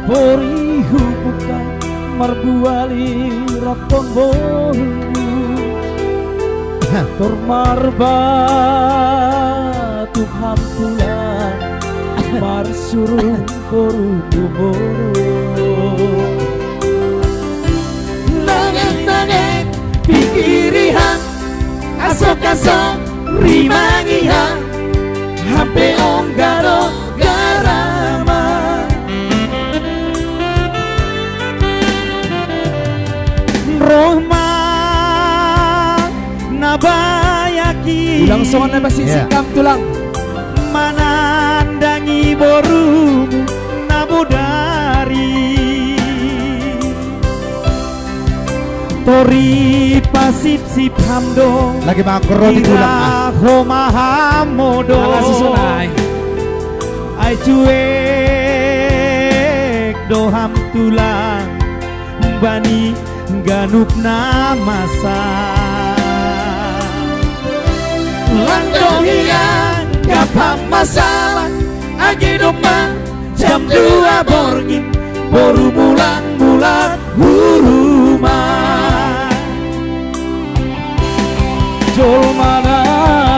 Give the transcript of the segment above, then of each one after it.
Pori hubuka marbuali rapon bolu Tor marba Tuhan tulang Marsurung boru boru Nangeng-nangeng pikirihan Asok-asok rimangihan Hampe onggaro garama Rohma nabayaki Ulang songan pasti sikam tulang manandangi boru nabudari Tori pasip sip hamdo lagi makro di tulang mahamodo ai cuek doham tulang bani ganuk namasa Langdohian gapam masalah Agi domang jam 2 borgin Boru mulan-mulan huruma Jol mana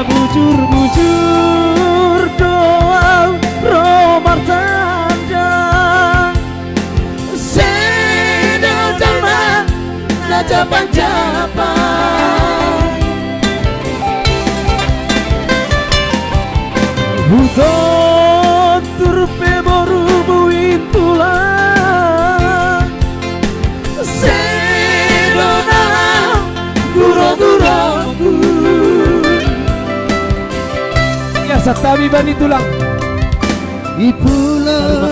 bujur-bujur doa romar tandang Sedang jalma Najapang-japang Hutan turpe boru buin tulang Sedona guro-guroku Ya satabi bani tulang Ipulo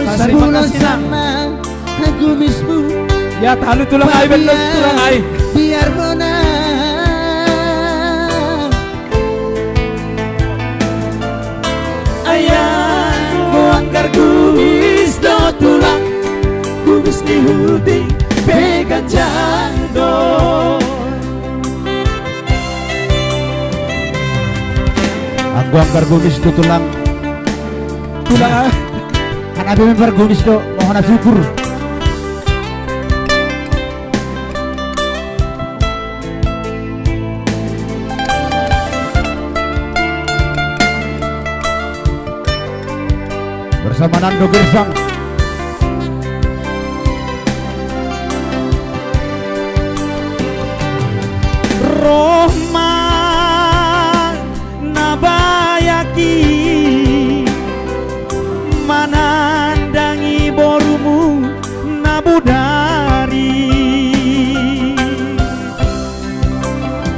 sama aku mismu Ya talu tulang ay betul tulang ay biar menang ayah anggar kumis do tulang kumis di hudi pegang jando aku anggar gumis do tulang kan abi member gumis do mohon syukur bersama Nando Gersang Rohma nabayaki manandangi borumu nabudari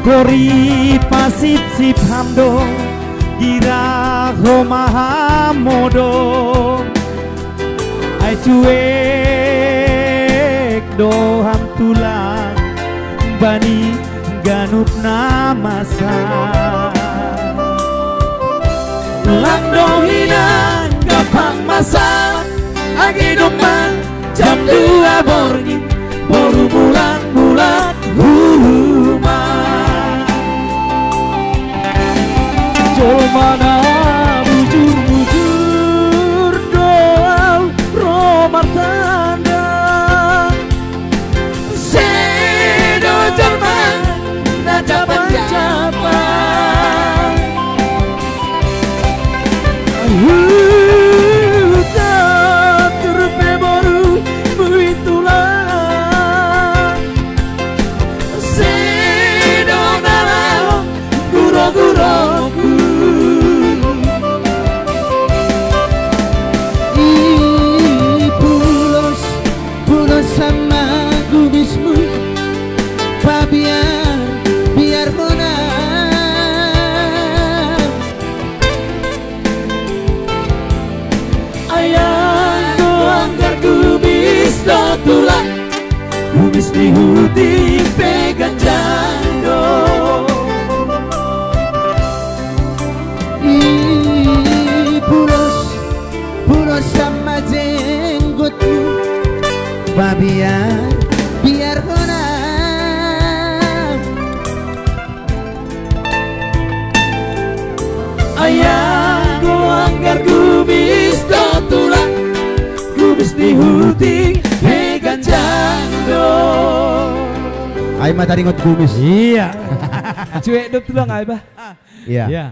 Gori pasip sip hamdo Giraho mahamodo ai cuek doham tulang bani ganup namasa Langdohinan gapang masalah Agi domang jam 2 borgin Boru bulan-bulan huruma Jol mana bujur-bujur doa romar tandang Sedo jalma Najapang-japang Hutan turpe boru buin tulang Sedo nalau guro-guroku Pulos sama gumismu biar menang ayahku anggar gumis do tulang gumis di hudi pegang jando pulos sama jenggotmu biar menang ayahku anggar gumis do tulang gumis di huting peganjang do. Ay mataringot gumis. Iya. Cuek dok tulang ay ba? Iya. Iya.